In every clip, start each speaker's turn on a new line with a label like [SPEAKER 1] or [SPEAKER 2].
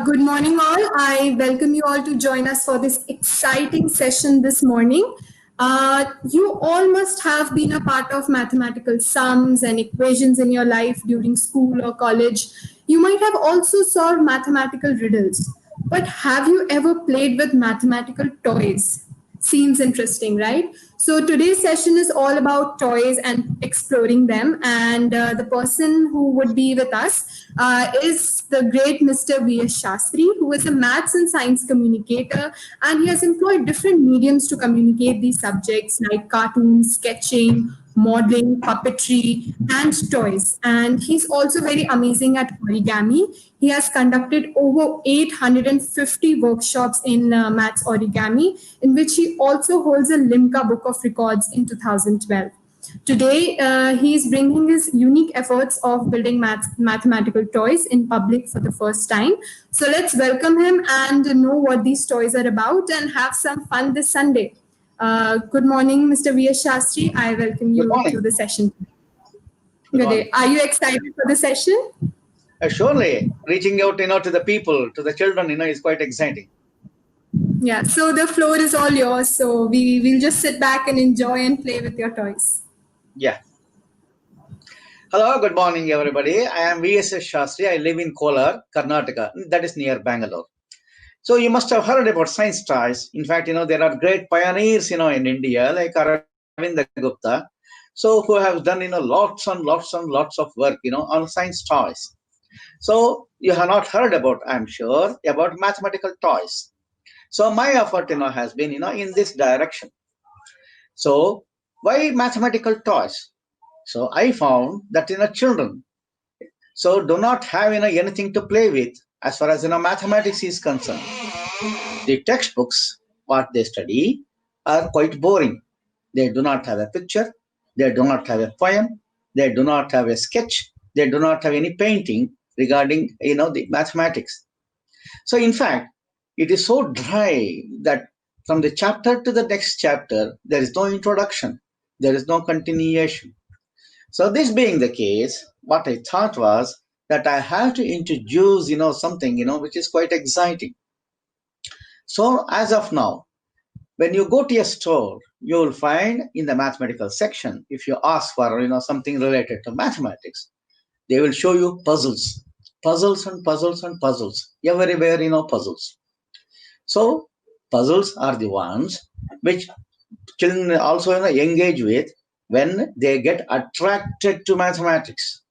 [SPEAKER 1] Good morning, all. I welcome you all to join us for this exciting session this morning. You all must have been a part of mathematical sums and equations in your life during school or college. You might have also solved mathematical riddles. But have you ever played with mathematical toys? Seems interesting, right? So today's session is all about toys and exploring them. And the person who would be with us is the great Mr. V.S. Shastri, who is a maths and science communicator, and he has employed different mediums to communicate these subjects like cartoons, sketching, modeling, puppetry, and toys. And he's also very amazing at origami. He has conducted over 850 workshops in maths origami, in which he also holds a Limca Book of Records in 2012. Today, he is bringing his unique efforts of building mathematical toys in public for the first time. So let's welcome him and know what these toys are about and have some fun this Sunday. Good morning, Mr. V.S. Shastri. I welcome you to the session. Good day. Are you excited for the session?
[SPEAKER 2] Surely, reaching out, to the people, to the children, is quite exciting.
[SPEAKER 1] Yeah. So the floor is all yours. So we'll just sit back and enjoy and play with your toys.
[SPEAKER 2] Yeah. Hello, good morning, everybody. I am V.S. Shastri. I live in Kolar, Karnataka. That is near Bangalore. So you must have heard about science toys. In fact, there are great pioneers, in India, like Aravind Gupta, so who have done, lots and lots and lots of work, on science toys. So you have not heard about, I'm sure, about mathematical toys. So my effort, has been, in this direction. So why mathematical toys? So I found that, children, so do not have, anything to play with as far as, mathematics is concerned. The textbooks, what they study, are quite boring. They do not have a picture. They do not have a poem. They do not have a sketch. They do not have any painting regarding, the mathematics. So in fact, it is so dry that from the chapter to the next chapter, there is no introduction. There is no continuation. So this being the case, what I thought was that I have to introduce, something, which is quite exciting. So as of now, when you go to a store, you will find in the mathematical section, if you ask for, something related to mathematics, they will show you puzzles, puzzles and puzzles and puzzles, everywhere, puzzles. So puzzles are the ones which children also engage with when they get attracted to mathematics.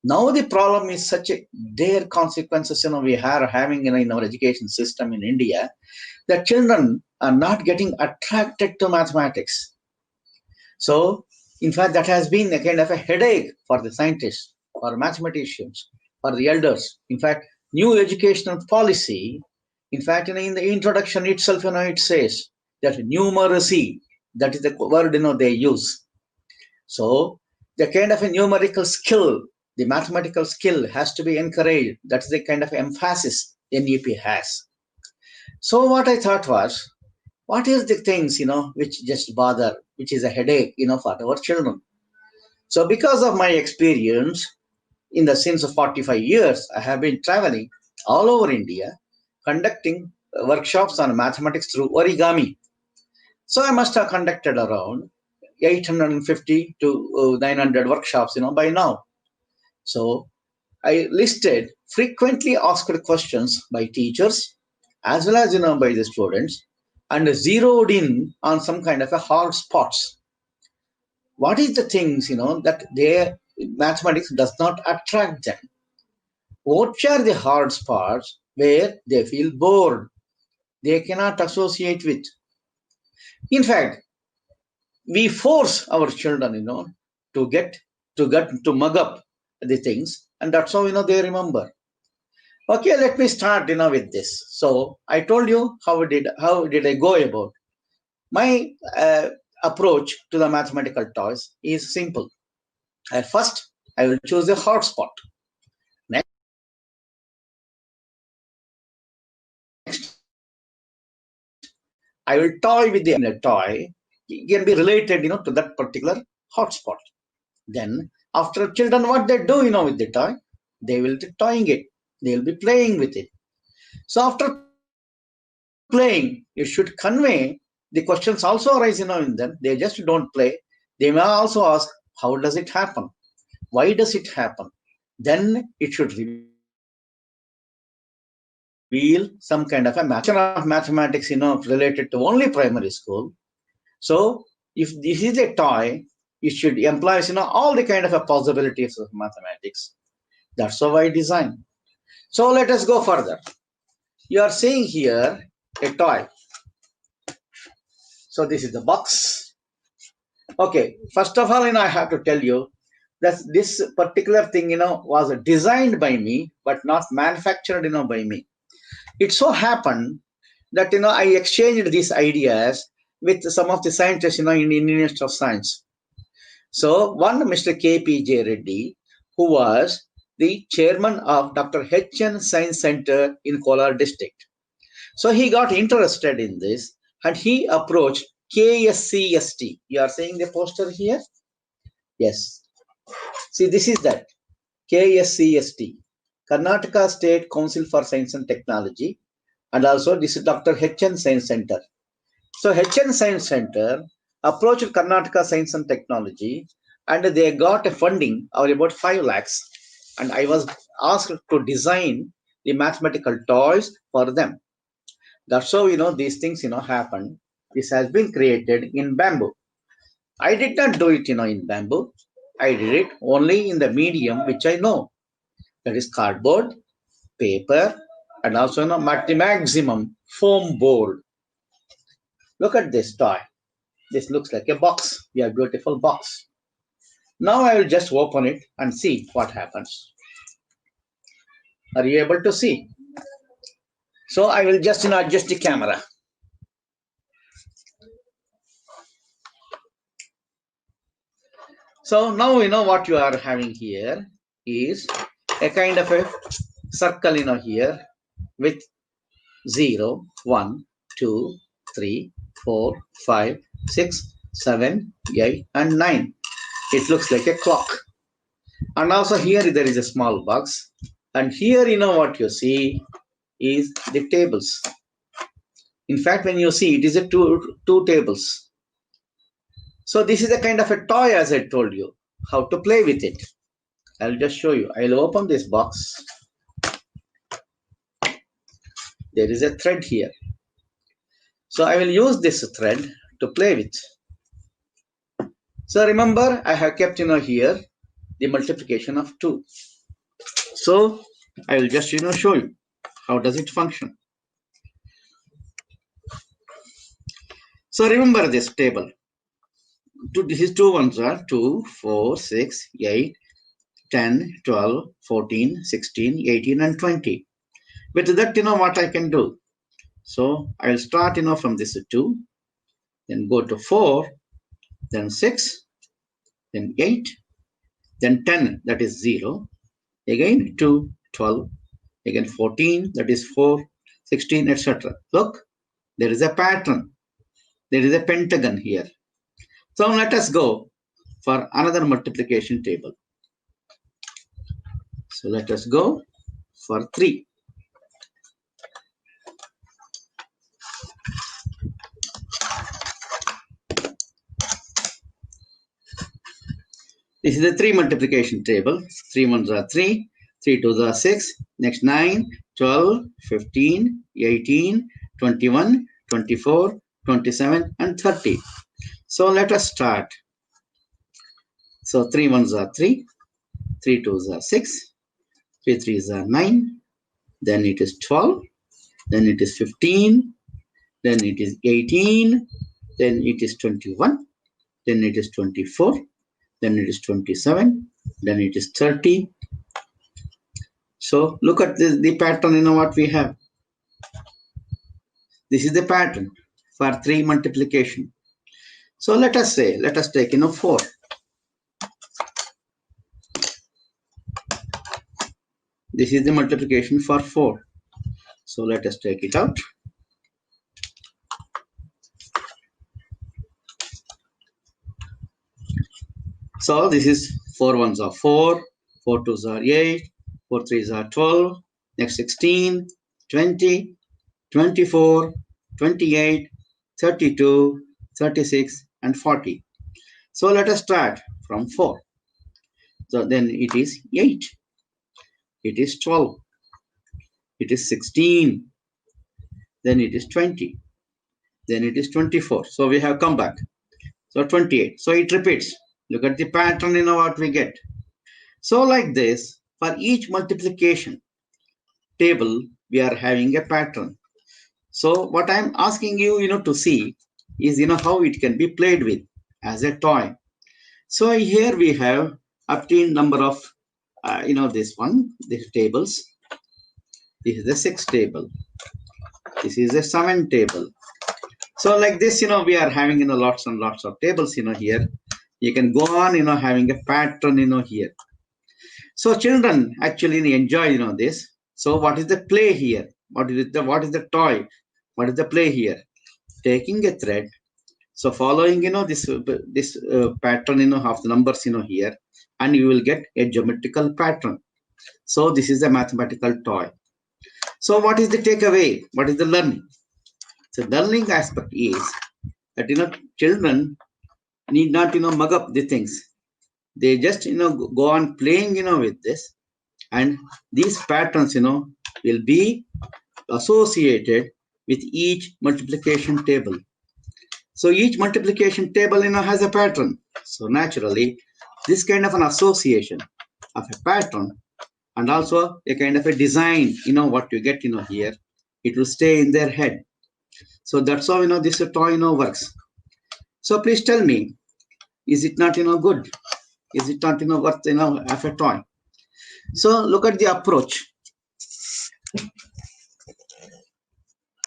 [SPEAKER 2] Now the problem is such a dire consequences we are having in our education system in India, that children are not getting attracted to mathematics. So in fact, that has been a kind of a headache for the scientists, for mathematicians, for the elders. In fact, new educational policy, in fact, in the introduction itself, it says that numeracy, that is the word, they use. So the kind of a numerical skill, the mathematical skill has to be encouraged. That's the kind of emphasis NEP has. So what I thought was, what is the things, which just bother, which is a headache, for our children. So because of my experience, in the since of 45 years, I have been traveling all over India, conducting workshops on mathematics through origami. So I must have conducted around 850 to 900 workshops, by now. So I listed frequently asked questions by teachers as well as, by the students, and zeroed in on some kind of a hard spots. What is the things, that their mathematics does not attract them? What are the hard spots where they feel bored, they cannot associate with? In fact, we force our children, to mug up the things, and that's how, they remember. Okay, let me start, with this. So I told you how did I go about. My approach to the mathematical toys is simple. First, I will choose a hotspot. Next, I will toy with the toy. It can be related, to that particular hotspot. Then, after children, what they do, with the toy, they will be toying it. They will be playing with it. So after playing, you should convey the questions also arise, in them. They just don't play. They may also ask, how does it happen? Why does it happen? Then it should reveal some kind of a mathematics. So this is the portion of mathematics, related to only primary school. So if this is a toy, it should imply, all the kind of a possibilities of mathematics. That's how I design. So let us go further. You are seeing here a toy. So this is the box. Okay, first of all, I have to tell you that this particular thing, was designed by me, but not manufactured, by me. It so happened that, I exchanged these ideas with some of the scientists, in the Institute of Science. So one, Mr. K.P.J. Reddy, who was the chairman of Dr. H.N. Science Center in Kolar district. So he got interested in this and he approached KSCST. You are seeing the poster here? Yes. See, this is that KSCST, Karnataka State Council for Science and Technology, and also this is Dr. H.N. Science Center. So H.N. Science Center approached Karnataka Science and Technology and they got a funding of about 5 lakhs. And I was asked to design the mathematical toys for them. That's how, these things, happen. This has been created in bamboo. I did not do it, in bamboo. I did it only in the medium which I know. That is cardboard, paper, and also, at the maximum, foam board. Look at this toy. This looks like a box. A beautiful box. Now I will just open it and see what happens. Are you able to see? So I will just, adjust the camera. So now what you are having here is a kind of a circle, here with 0, 1, 2, 3, 4, 5, 6, 7, 8, and 9. It looks like a clock. And also here there is a small box. And here, what you see is the tables. In fact, when you see, it is a two tables. So this is a kind of a toy, as I told you, how to play with it. I'll just show you. I'll open this box. There is a thread here. So I will use this thread to play with. So remember, I have kept, here the multiplication of 2. So I will just, show you how does it function. So remember this table. These two ones are 2, 4, 6, 8, 10, 12, 14, 16, 18, and 20. With that, what I can do. So I'll start, from this 2, then go to 4, then 6, then 8, then 10, that is 0, again 2, 12, again 14, that is 4, 16, etc. Look, there is a pattern. There is a pentagon here. So let us go for another multiplication table. So let us go for 3. This is the 3 multiplication table. 3 ones are 3, 3 twos are 6, next 9, 12, 15, 18, 21, 24, 27, and 30. So let us start. So 3 ones are 3, 3 twos are 6, 3 threes are 9, then it is 12, then it is 15, then it is 18, then it is 21, then it is 24, then it is 27, then it is 30. So look at the pattern, what we have. This is the pattern for 3 multiplication. So let us take 4. This is the multiplication for 4. So let us take it out. So this is 4 ones are 4, 4 twos are 8, 4 threes are 12, next 16, 20, 24, 28, 32, 36, and 40. So let us start from 4. So then it is 8, it is 12, it is 16, then it is 20, then it is 24. So we have come back. So 28. So it repeats. Look at the pattern, what we get. So like this, for each multiplication table, we are having a pattern. So what I'm asking you, to see is, how it can be played with as a toy. So here we have obtained number of, this tables. This is the 6 table. This is a 7 table. So like this, we are having, lots and lots of tables, here. You can go on, having a pattern, here. So children actually enjoy, this. So what is the play here? What is the toy? What is the play here? Taking a thread. So following, this pattern, of the numbers, here, and you will get a geometrical pattern. So this is a mathematical toy. So what is the takeaway? What is the learning? So learning aspect is that, children need not, mug up the things. They just, go on playing, with this, and these patterns, will be associated with each multiplication table. So each multiplication table, has a pattern. So naturally, this kind of an association of a pattern and also a kind of a design, what you get, here, it will stay in their head. So that's how, this toy, works. So please tell me, is it not, good? Is it not, worth, of a toy? So look at the approach.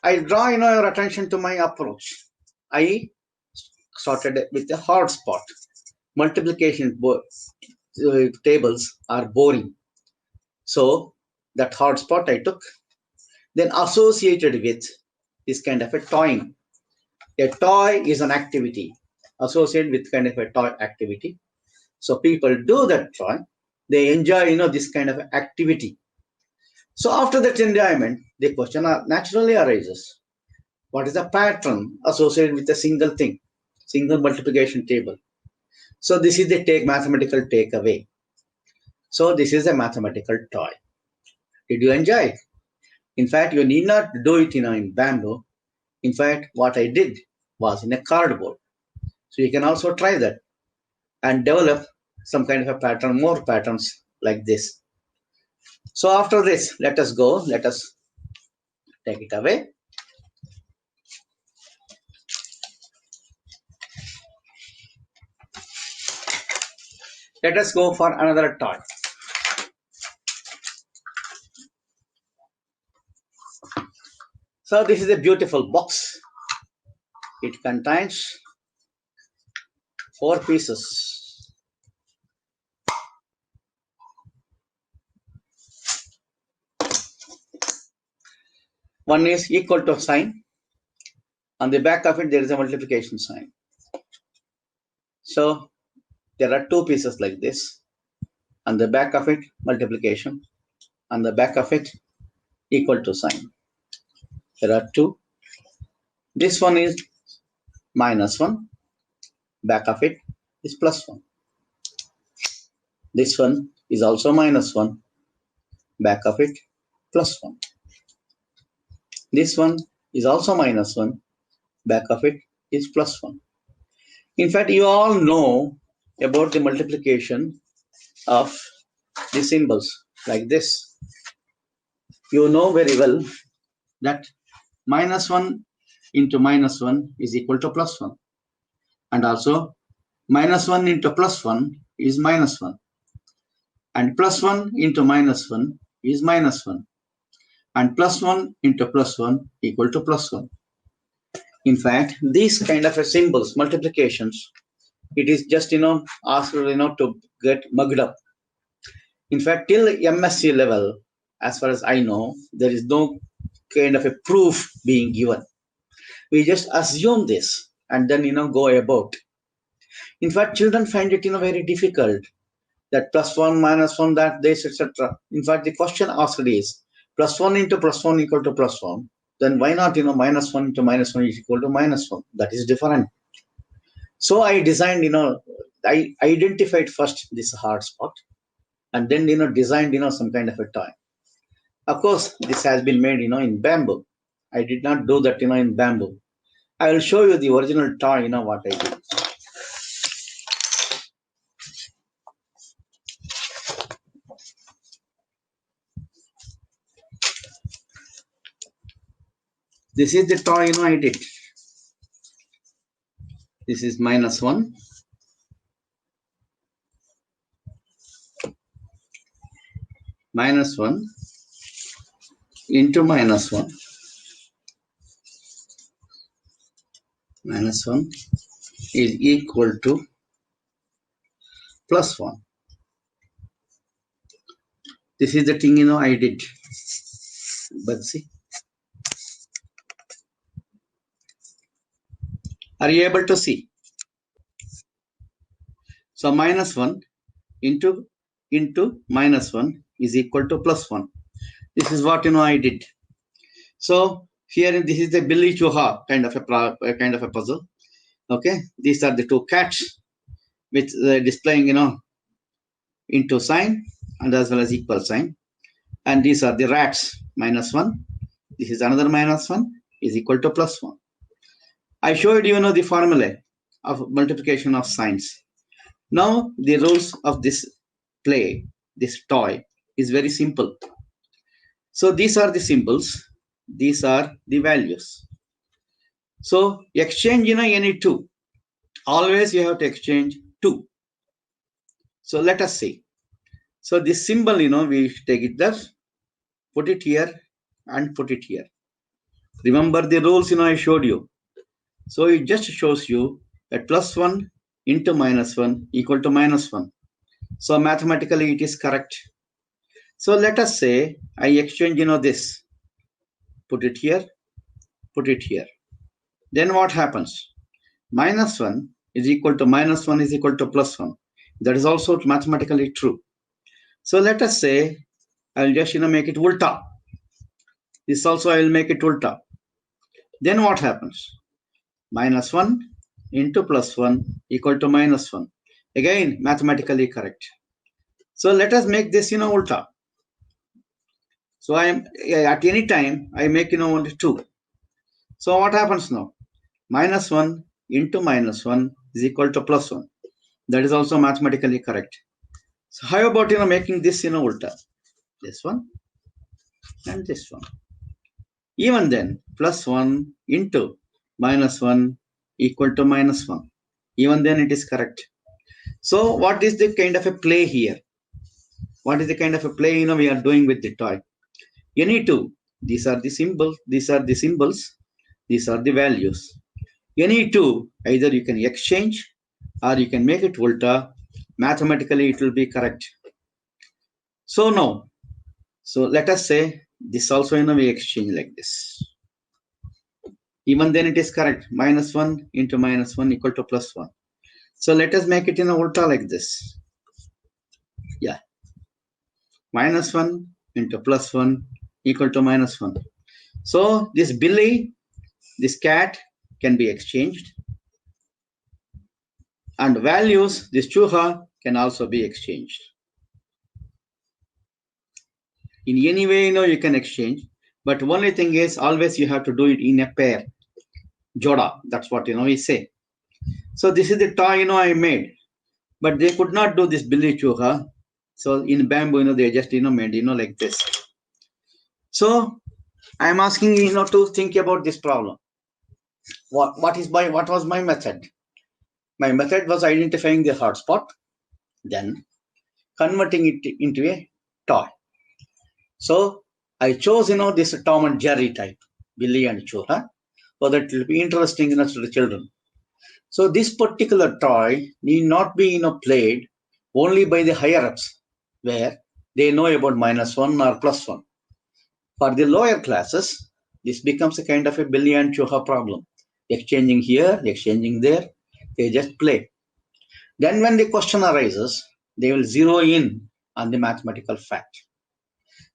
[SPEAKER 2] I draw, your attention to my approach. I started with a hard spot. Multiplication tables are boring. So that hard spot I took, then associated with this kind of a toying. A toy is an activity associated with kind of a toy activity. So people do that toy. They enjoy, this kind of activity. So after that enjoyment, the question naturally arises. What is the pattern associated with a single thing, single multiplication table? So this is the mathematical takeaway. So this is a mathematical toy. Did you enjoy it? In fact, you need not do it in bamboo. In fact, what I did was in a cardboard. So you can also try that and develop some kind of a pattern, more patterns like this. So after this, let us go. Let us take it away. Let us go for another toy. So this is a beautiful box. It contains 4 pieces. One is equal to sign. On the back of it, there is a multiplication sign. So there are 2 pieces like this. On the back of it, multiplication. On the back of it, equal to sign. There are 2. This one is -1. Back of it is +1. This one is also -1. Back of it +1. This one is also -1. Back of it is +1. In fact, you all know about the multiplication of the symbols like this. You know very well that -1 into -1 is equal to +1. And also -1 into +1 is -1. And +1 into -1 is -1. And +1 into +1 equal to +1. In fact, these kind of symbols, multiplications, it is just, asked, to get mugged up. In fact, till MSc level, as far as I know, there is no kind of a proof being given. We just assume this and then, go about. In fact, children find it, very difficult that +1, -1, that, this, etc. In fact, the question asked is plus 1 into plus 1 equal to plus 1, then why not, minus 1 into minus 1 is equal to minus 1? That is different. So I designed, I identified first this hard spot, and then, designed, some kind of a toy. Of course, this has been made, in bamboo. I did not do that, in bamboo. I will show you the original toy, what I did. This is the toy, I did. This is minus 1. Minus 1 into minus 1. Minus 1 is equal to plus 1. This is the thing, I did. But see. Are you able to see? So minus 1 into minus 1 is equal to plus 1. This is what, I did. So here, this is the Billy Chuha kind of a puzzle. Okay. These are the two cats with displaying, into sign and as well as equal sign. And these are the rats, minus 1. This is another minus 1 is equal to plus 1. I showed you, the formula of multiplication of signs. Now, the rules of this play, this toy, is very simple. So these are the symbols. These are the values. So exchange, any two. Always you have to exchange 2. So let us see. So this symbol, we take it there, put it here and put it here. Remember the rules, I showed you. So it just shows you that plus 1 into minus 1 equal to minus 1. So mathematically it is correct. So let us say I exchange, this. Put it here, put it here. Then what happens? Minus 1 is equal to minus 1 is equal to plus 1. That is also mathematically true. So let us say I will just, make it ulta. This also I will make it ulta. Then what happens? Minus 1 into plus 1 equal to minus 1. Again, mathematically correct. So let us make this, ulta. So I am at any time I make, only 2. So what happens now? Minus 1 into minus 1 is equal to plus 1. That is also mathematically correct. So how about, making this, ulta? This one and this one. Even then, plus 1 into minus 1 equal to minus 1. Even then it is correct. So what is the kind of a play here? What is the kind of a play, we are doing with the toy? Any two. These are the symbols. These are the symbols. These are the values. Any two, either you can exchange or you can make it ulta. Mathematically, it will be correct. So now, so let us say this also, we exchange like this. Even then it is correct. Minus 1 into minus 1 equal to plus 1. So let us make it in a ulta like this. Yeah. Minus 1 into plus 1 equal to minus 1. So this Billy, this cat can be exchanged. And values, this Chuha can also be exchanged. In any way, you can exchange. But only thing is, always you have to do it in a pair. Joda, that's what, we say. So this is the toy, I made. But they could not do this Billy Chuha. So in bamboo, they just, made, like this. So I'm asking you, to think about this problem. What was my method? My method was identifying the hotspot, then converting it into a toy. So I chose, this Tom and Jerry type, Billy and Chuha, so that it will be interesting, to the children. So this particular toy need not be, played only by the higher ups, where they know about minus 1 or plus 1. For the lower classes, this becomes a kind of a Billy and Chuha problem. Exchanging here, exchanging there, they just play. Then when the question arises, they will zero in on the mathematical fact.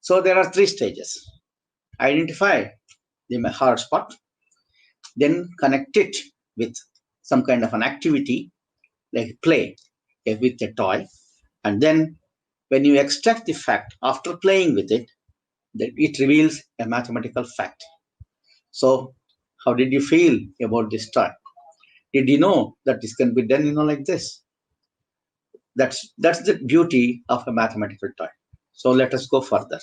[SPEAKER 2] So there are 3 stages. identify the hotspot, then connect it with some kind of an activity like play with a toy, and then when you extract the fact after playing with it, that it reveals a mathematical fact. So, how did you feel about this toy? Did you know that this can be done, like this? That's the beauty of a mathematical toy. So let us go further.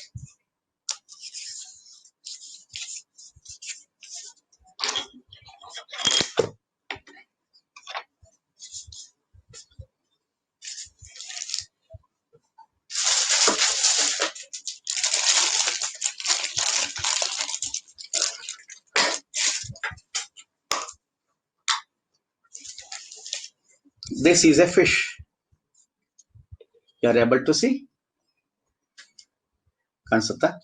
[SPEAKER 2] This is a fish. You are able to see? Kansata?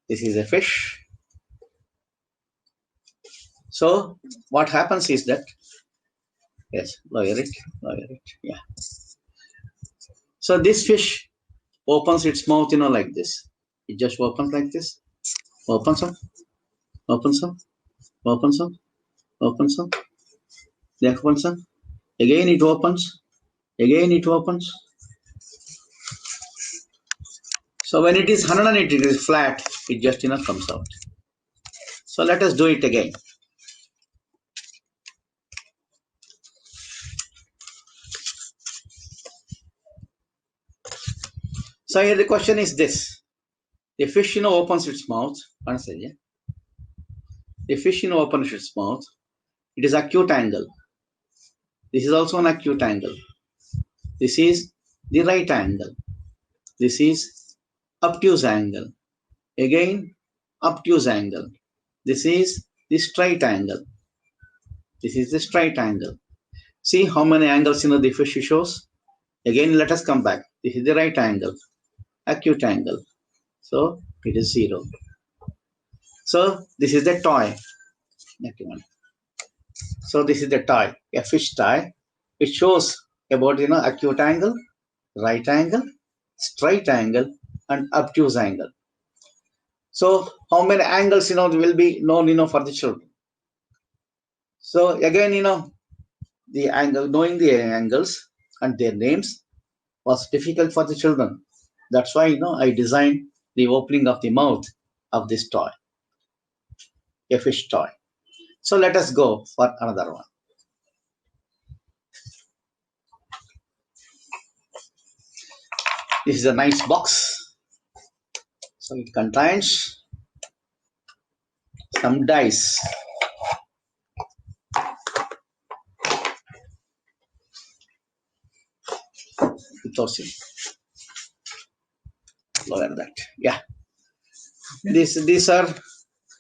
[SPEAKER 2] This is a fish. So what happens is that, yes, lower it, yeah. So this fish opens its mouth, like this. It just opens like this, opens up, opens up, opens up, opens up, then opens up. Again it opens, again it opens. So when it is 180 degrees flat, it just comes out. So let us do it again. So here the question is this. The fish opens its mouth. The fish opens its mouth. It is acute angle. This is also an acute angle. This is the right angle. This is obtuse angle. Again, obtuse angle. This is the straight angle. This is the straight angle. See how many angles the fish shows? Again, let us come back. This is the right angle, acute angle. So it is 0. So this is the toy. So this is the toy, a fish toy. It shows about acute angle, right angle, straight angle, and obtuse angle. So how many angles will be known for the children? So again the angle, knowing the angles and their names was difficult for the children. That's why I designed the opening of the mouth of this toy, a fish toy. So let us go for another one. This is a nice box. So it contains some dice. Lower that. Yeah. These are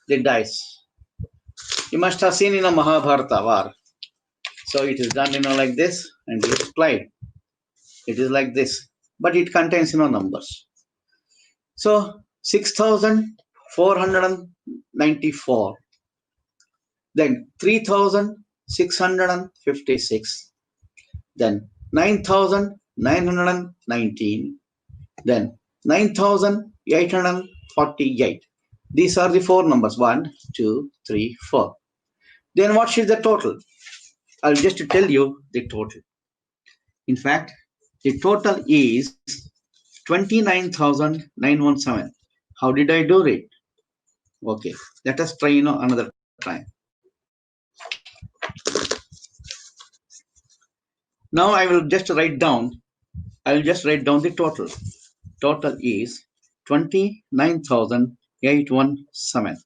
[SPEAKER 2] the dice. You must have seen in a Mahabharata war. So it is done like this and it is played. It is like this, but it contains numbers. So 6,494, then 3,656, then 9,919, then 9,848. These are the 4 numbers, 1, 2, 3, 4. Then what is the total? I'll just tell you the total. In fact, the total is 29,917. How did I do it? Okay, let us try another time. Now I will just write down the total. Total is 29,817.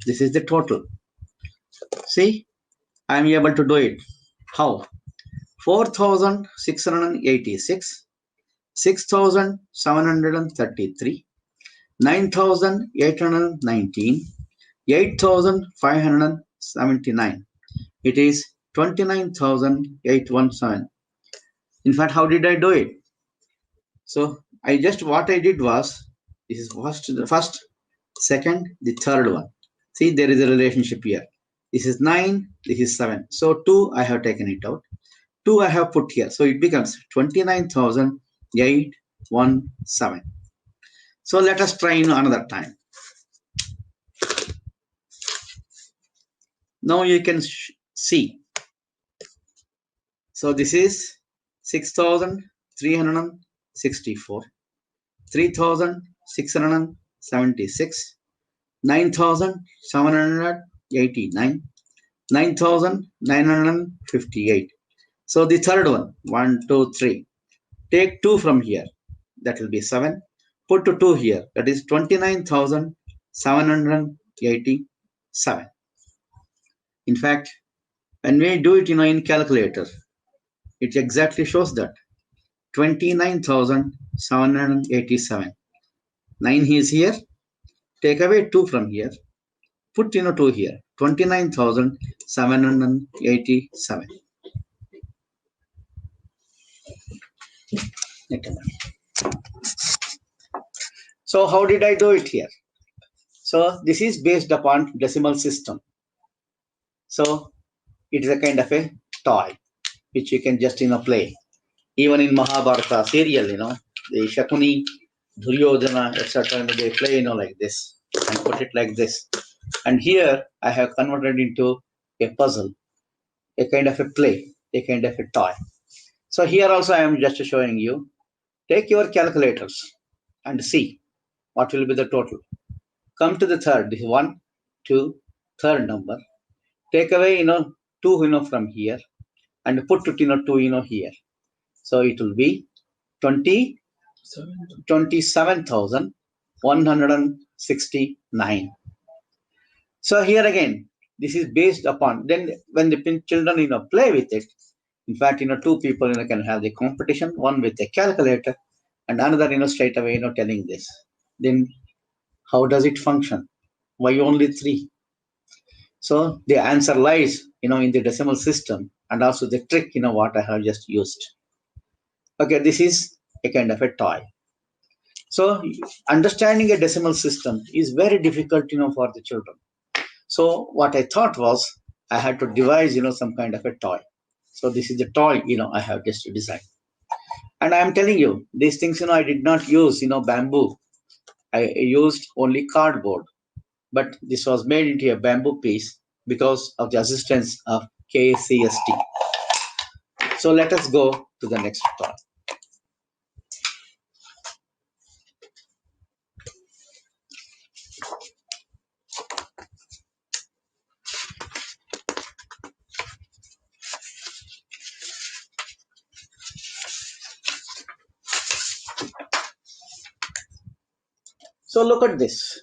[SPEAKER 2] This is the total. See, I am able to do it. How? 4,686, 6,733, 9,819, 8,579. It is 29,817. In fact, how did I do it? So what I did was, this is the first, second, the third one. See, there is a relationship here. This is 9, this is 7. So 2, I have taken it out. 2 I have put here. So it becomes 29,817. 7. So let us try another time. Now you can see. So this is 6,364, 3,676, 9,789, 9,958. So the third one, 1, 2, 3. Take 2 from here. That will be 7. Put 2 here. That is 29,787. In fact, when we do it in calculator, it exactly shows that 29,787. 9 is here. Take away 2 from here. Put 2 here. 29,787. So how did I do it here? So this is based upon decimal system. So it is a kind of a toy which you can just play. Even in Mahabharata serial, the Shakuni, Duryodhana, etc. They play like this and put it like this. And here I have converted into a puzzle, a kind of a play, a kind of a toy. So here also I am just showing you. Take your calculators and see what will be the total. Come to the third. This is 1, 2, third number. Take away 2 from here and put 2 here. So it will be 27,169. So here again, this is based upon, then when the children play with it, in fact 2 people can have the competition, one with a calculator and another straight away telling this. Then how does it function? Why only 3? So the answer lies in the decimal system and also the trick what I have just used. Okay, this is a kind of a toy. So understanding a decimal system is very difficult for the children. So what I thought was I had to devise some kind of a toy. So this is the toy I have just designed. And I am telling you, these things I did not use bamboo. I used only cardboard. But this was made into a bamboo piece because of the assistance of KCST. So let us go to the next toy. So look at this.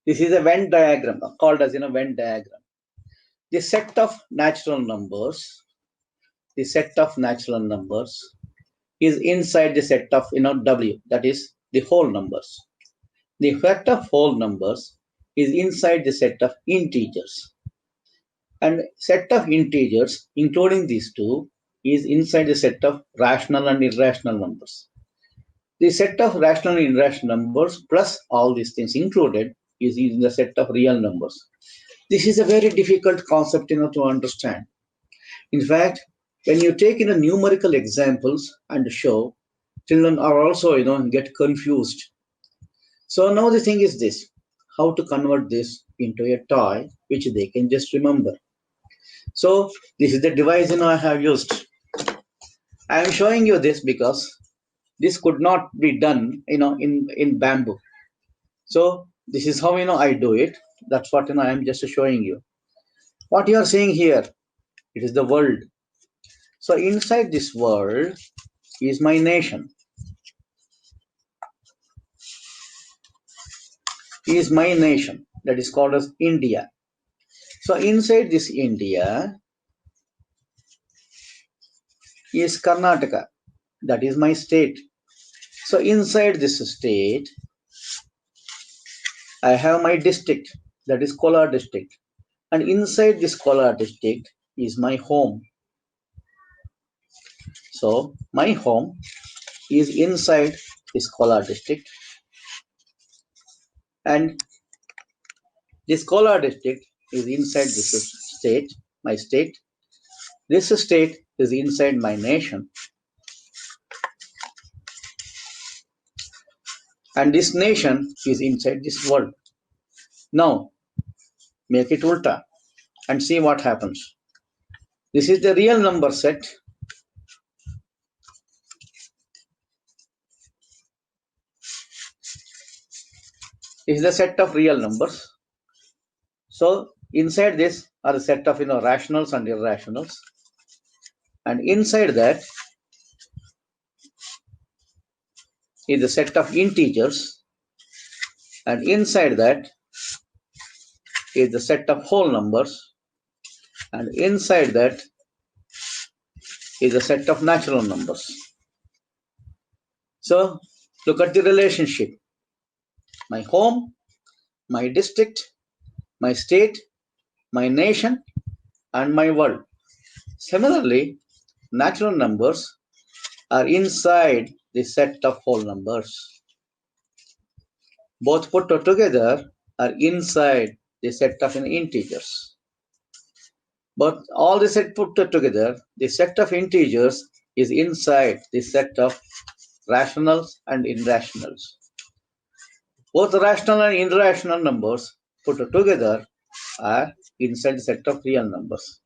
[SPEAKER 2] This is a Venn diagram called as Venn diagram. The set of natural numbers, is inside the set of W, that is the whole numbers. The set of whole numbers is inside the set of integers. And set of integers, including these two, is inside the set of rational and irrational numbers. The set of rational and irrational numbers plus all these things included is in the set of real numbers. This is a very difficult concept to understand. In fact, when you take numerical examples and show, children are also get confused. So now the thing is this: how to convert this into a toy which they can just remember. So this is the device I have used. I am showing you this because this could not be done in bamboo. So this is how I do it. That's what I am just showing you. What you are seeing here, it is the world. So inside this world is my nation. Is my nation, that is called as India. So inside this India is Karnataka, that is my state. So inside this state, I have my district, that is Kolar district. And inside this Kolar district is my home. So my home is inside this Kolar district. And this Kolar district is inside this state, my state. This state is inside my nation. and this nation is inside this world. Now make it ulta and see what happens. This is the real number set. This is the set of real numbers. So inside this are a set of rationals and irrationals, and inside that is a set of integers, and inside that is the set of whole numbers, and inside that is a set of natural numbers. So look at the relationship. My home, my district, my state, my nation, and my world. Similarly, natural numbers are inside the set of whole numbers. Both put together are inside the set of integers. But all the set put together, the set of integers is inside the set of rationals and irrationals. Both rational and irrational numbers put together are inside the set of real numbers.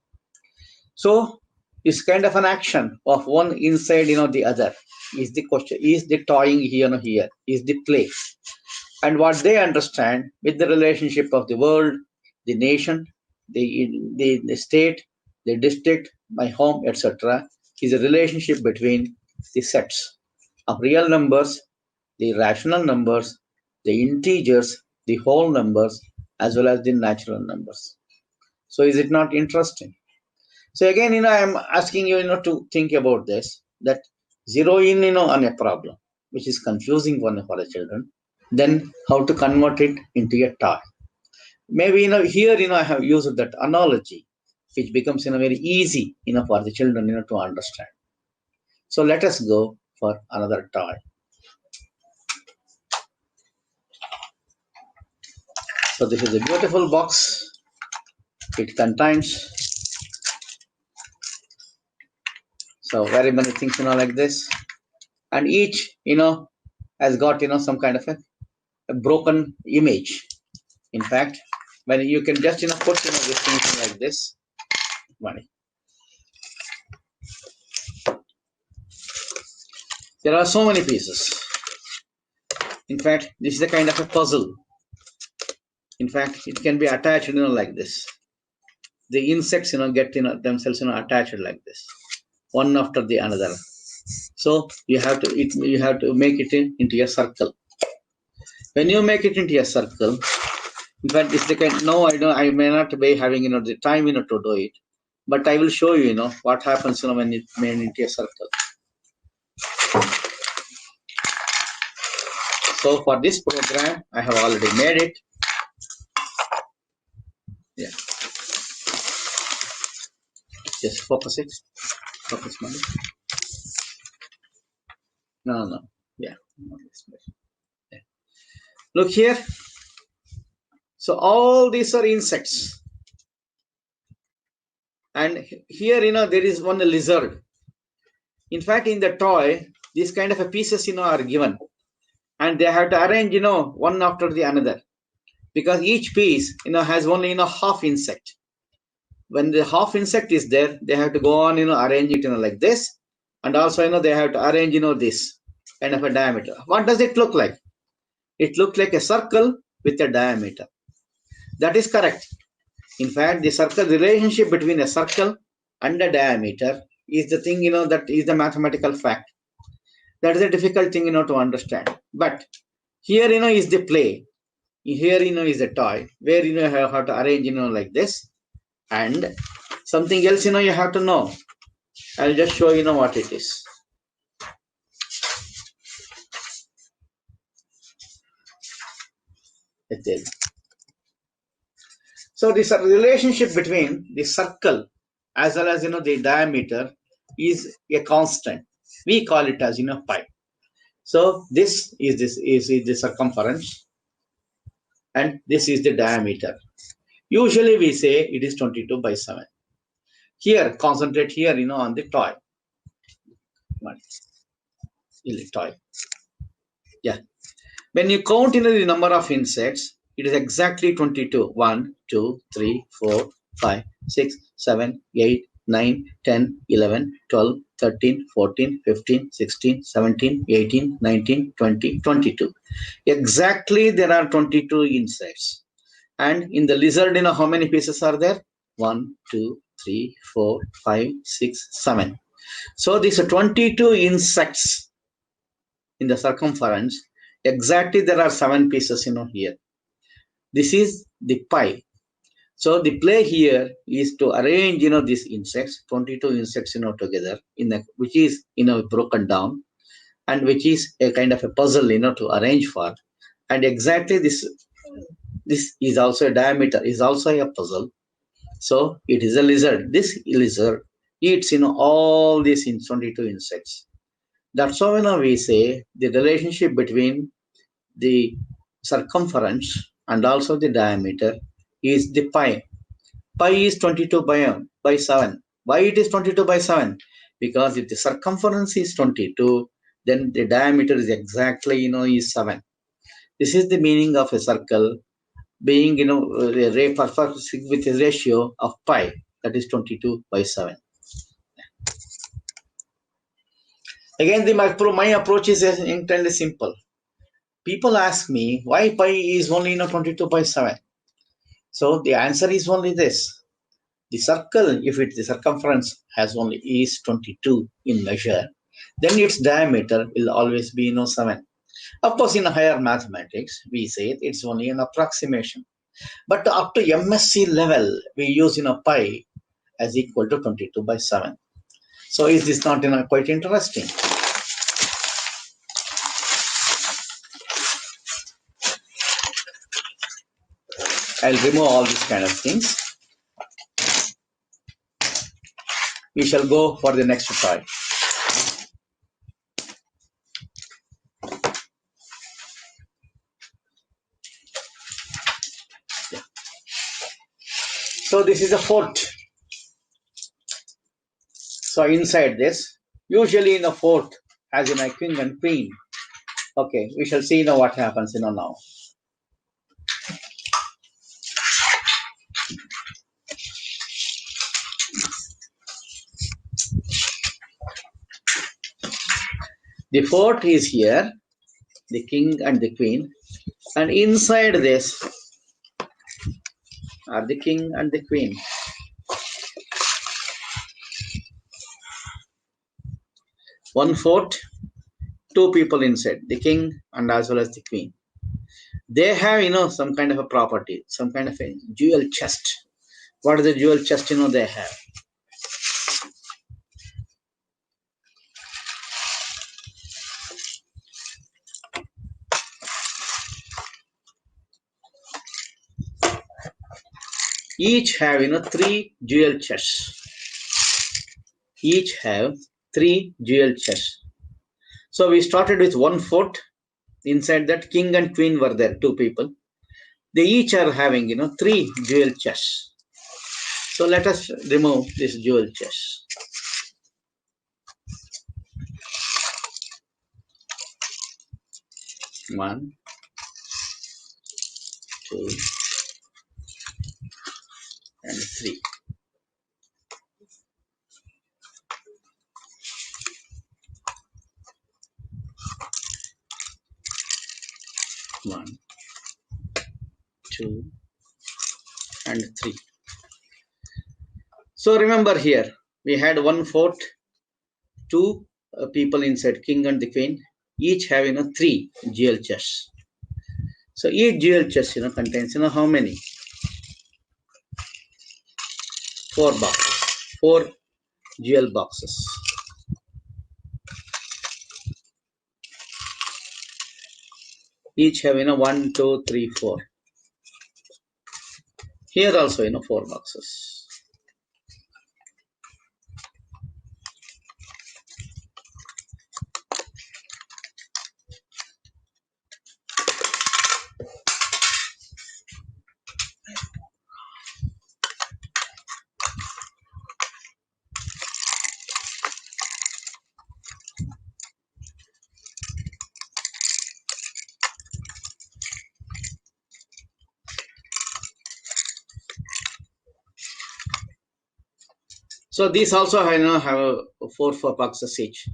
[SPEAKER 2] So it's kind of an action of one inside the other. Is the question, is the toying here, is the play. And what they understand with the relationship of the world, the nation, the state, the district, my home, etc., is a relationship between the sets of real numbers, the rational numbers, the integers, the whole numbers, as well as the natural numbers. So is it not interesting? So again, I am asking you, to think about this, that zero in, on a problem, which is confusing for the children, then how to convert it into a toy. Maybe, here, I have used that analogy, which becomes, very easy, for the children, to understand. So let us go for another toy. So this is a beautiful box. It contains so very many things, like this, and each, has got, some kind of a broken image. In fact, when you can just, put, these things like this, money. There are so many pieces. In fact, this is a kind of a puzzle. In fact, it can be attached, like this. The insects, get, themselves, attached like this, one after the another. So you have to make it into a circle. When you make it into a circle, in fact, it's the kind. No, I may not be having, the time, to do it, but I will show you, what happens, when it's made into a circle. So for this program, I have already made it. Yeah. Just focus it. Focus money. No. Yeah. Yeah. Look here. So all these are insects. And here, there is one lizard. In fact, in the toy, these kind of a pieces, are given. And they have to arrange, one after the another. Because each piece, has only, half insect. When the half insect is there, they have to go on, arrange it, like this. And also, they have to arrange, this kind of a diameter. What does it look like? It looks like a circle with a diameter. That is correct. In fact, the circle relationship between a circle and a diameter is the thing, that is the mathematical fact. That is a difficult thing, to understand. But here, is the play. Here, is a toy where, you have to arrange, like this. And something else, you have to know. I'll just show you, what it is. So this relationship between the circle as well as, the diameter is a constant. We call it as, pi. So this is the circumference, and this is the diameter. Usually we say it is 22/7. Here, concentrate here, on the toy. Toy. Yeah. When you count the number of insects, it is exactly 22. 1, 2, 3, 4, 5, 6, 7, 8, 9, 10, 11, 12, 13, 14, 15, 16, 17, 18, 19, 20, 22. Exactly there are 22 insects. And in the lizard, how many pieces are there? 1, 2, 3, 4, 5, 6, 7. So these 22 insects in the circumference, exactly there are 7 pieces here. This is the pie. So the play here is to arrange these insects, 22 insects together which is broken down, and which is a kind of a puzzle to arrange for. And exactly this is also a diameter, is also a puzzle. So it is a lizard. This lizard eats all these 22 insects. That's how we say the relationship between the circumference and also the diameter is the pi. Pi is 22 by 7. Why it is 22 by 7? Because if the circumference is 22, then the diameter is exactly is 7. This is the meaning of a circle being perfect with a ratio of pi, that is 22 by 7. Again, my approach is entirely simple. People ask me why pi is only 22 by 7. So the answer is only this. The circle, if the circumference has only is 22 in measure, then its diameter will always be 7. Of course, in higher mathematics, we say it's only an approximation. But up to MSc level, we use pi as equal to 22 by 7. So is this not quite interesting? I'll remove all these kind of things. We shall go for the next try. So this is a fort. So inside this, usually in a fort has a king and queen. Okay, we shall see what happens now. The fort is here, the king and the queen, and inside this are the king and the queen. One fort, two people inside, the king and as well as the queen. They have some kind of a property, some kind of a jewel chest. What is the jewel chest they have? Each have 3 jewel chests. Each have 3 jewel chests. So we started with one fort. Inside that, king and queen were there, 2 people. They each are having 3 jewel chests. So let us remove this jewel chest. One, two, and 3. One, 2, and 3. So remember here, we had one fort, 2 people inside, king and the queen, each have 3 jewel chests. So each jewel chest contains how many? 4 boxes, 4 jewel boxes. Each have 1, 2, 3, 4. Here also 4 boxes. So these also have four boxes each.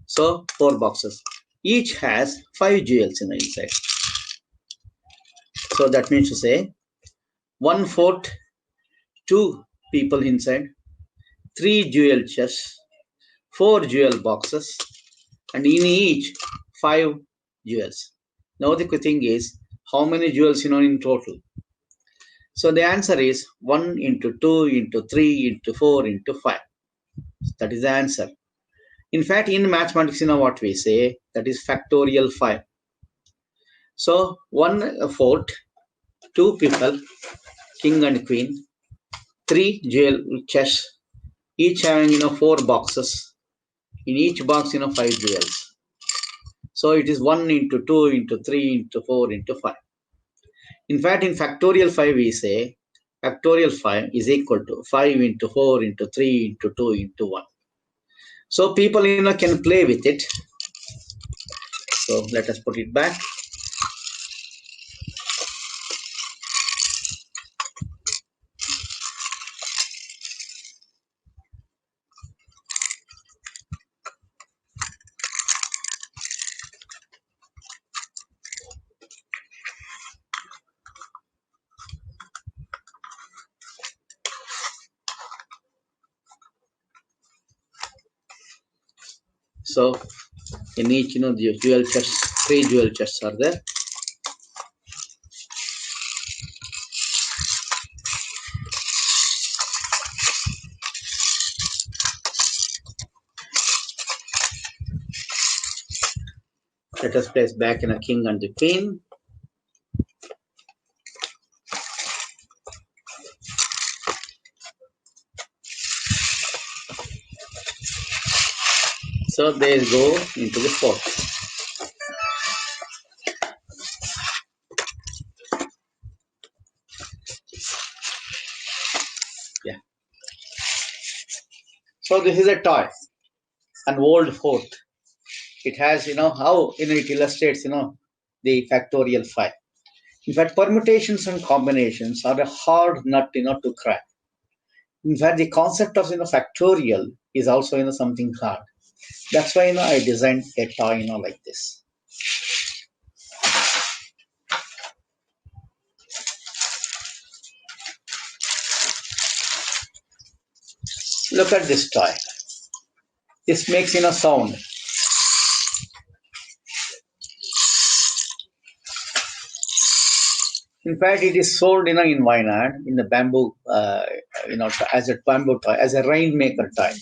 [SPEAKER 2] So 4 boxes. Each has 5 jewels inside. So that means to say 1/4, 2 people inside, 3 jewel chests, 4 jewel boxes, and in each 5 jewels. Now the thing is, how many jewels in total? So the answer is 1 into 2 into 3 into 4 into 5. That is the answer. In fact, in mathematics, what we say, that is factorial 5. So 1/4, 2 people, king and queen, 3 jewel chests, each having 4 boxes. In each box, 5 jewels. So it is 1 into 2 into 3 into 4 into 5. In fact, in factorial 5, we say factorial 5 is equal to 5 into 4 into 3 into 2 into 1. So people can play with it. So let us put it back. So in each the jewel chests, 3 jewel chests are there. Let us place back in a king and the queen. So they go into the pot. Yeah. So this is a toy, an old fort. It has how it illustrates the factorial 5. In fact, permutations and combinations are a hard nut to crack. In fact, the concept of factorial is also something hard. That's why I designed a toy like this. Look at this toy. This makes sound. In fact, it is sold in Wayanad in the bamboo, as a bamboo toy, as a rainmaker toy.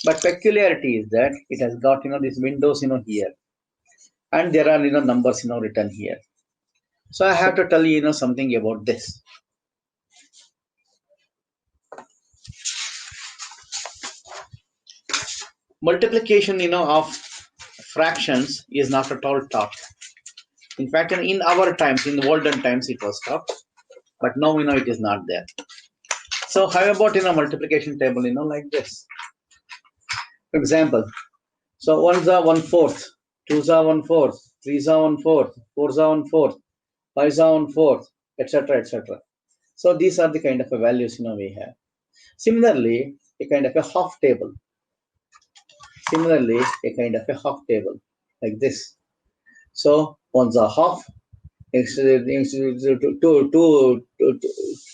[SPEAKER 2] But peculiarity is that it has got these windows here, and there are numbers written here. So I have to tell you something about this. Multiplication of fractions is not at all taught. In fact, in our times, in the olden times, it was taught, but now it is not there. So how about multiplication table like this? For example, so 1s are 1/4, 2s are 1/4, 3s are 1/4, 4s are 1/4, 5s are 1/4, etc., etc. So these are the kind of values we have. Similarly, a kind of a half table. Similarly, a kind of a half table like this. So 1s are half,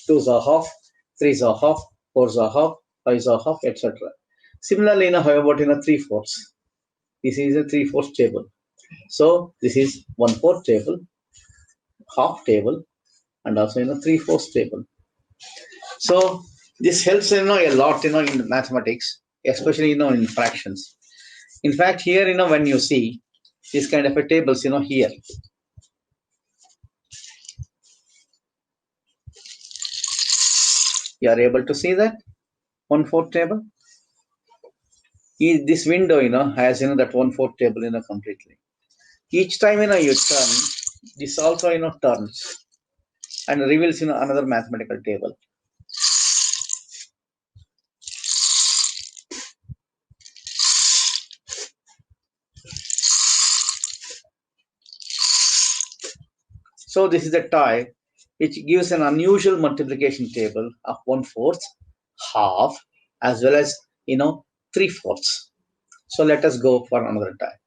[SPEAKER 2] twos are half, 3s are half, 4s are half, 5s are half, etc. Similarly, how about 3/4? This is a 3/4 table. So this is 1/4 table, half table, and also 3/4 table. So this helps a lot in mathematics, especially in fractions. In fact, here when you see this kind of a tables here, you are able to see that 1/4 table. This window has that 1/4 table completely. Each time you turn, this also turns and reveals another mathematical table. So this is a toy which gives an unusual multiplication table of 1/4, half, as well as 3/4. So let us go for another time.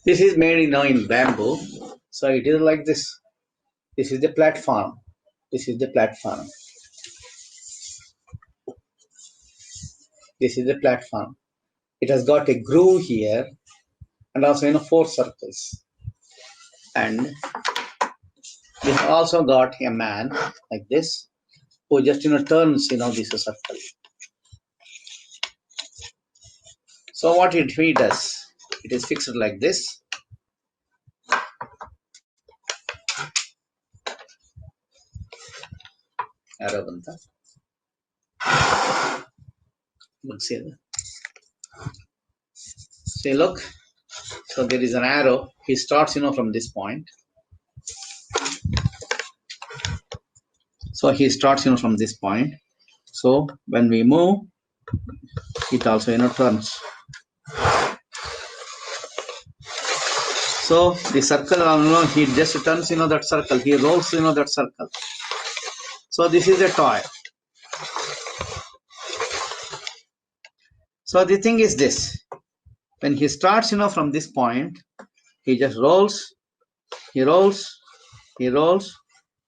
[SPEAKER 2] This is made in bamboo. So it is like this. This is the platform. This is the platform. This is the platform. It has got a groove here and also 4 circles. And we have also got a man like this who just turns this circle. So what he does, it is fixed like this. Arrow banta. Look, see, look. So there is an arrow. He starts from this point. So he starts from this point. So when we move, it also turns. So the circle, he just turns that circle. He rolls that circle. So this is a toy. So the thing is this: when he starts from this point, he just rolls. He rolls. He rolls.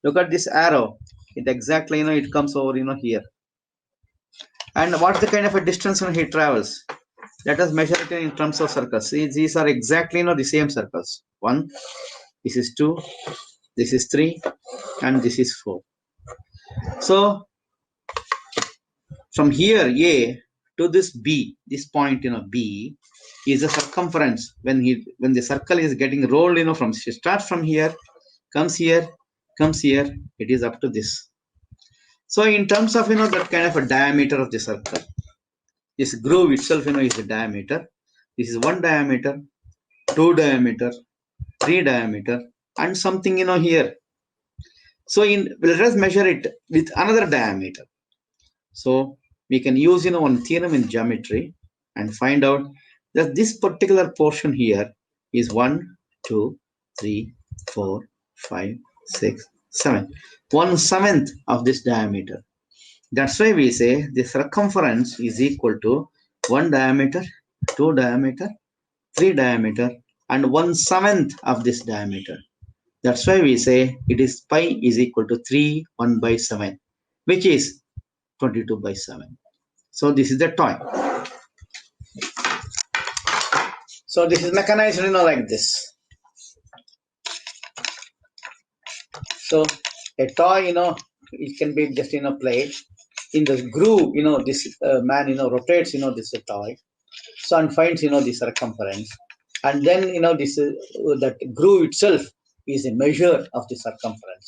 [SPEAKER 2] Look at this arrow. It exactly it comes over here. And what's the kind of a distance he travels? Let us measure it in terms of circles. See, these are exactly the same circles. 1, this is 2, this is 3, and this is 4. So from here A to this B, this point B is the circumference. When the circle is getting rolled, from starts from here, comes here, it is up to this. So in terms of that kind of a diameter of the circle, this groove itself is the diameter. This is 1 diameter, 2 diameter, 3 diameter, and something here. So let us measure it with another diameter. So we can use one theorem in geometry and find out that this particular portion here is 1, 2, 3, 4, 5, 6, 7. 1/7 of this diameter. That's why we say the circumference is equal to 1 diameter, 2 diameter, 3 diameter, and 1/7 of this diameter. That's why we say it is pi is equal to 3 1/7, which is 22/7. So this is the toy. So this is mechanized, like this. So a toy, it can be just played in the groove. This man, rotates, this toy. So and finds, the circumference, and then this that groove itself is a measure of the circumference,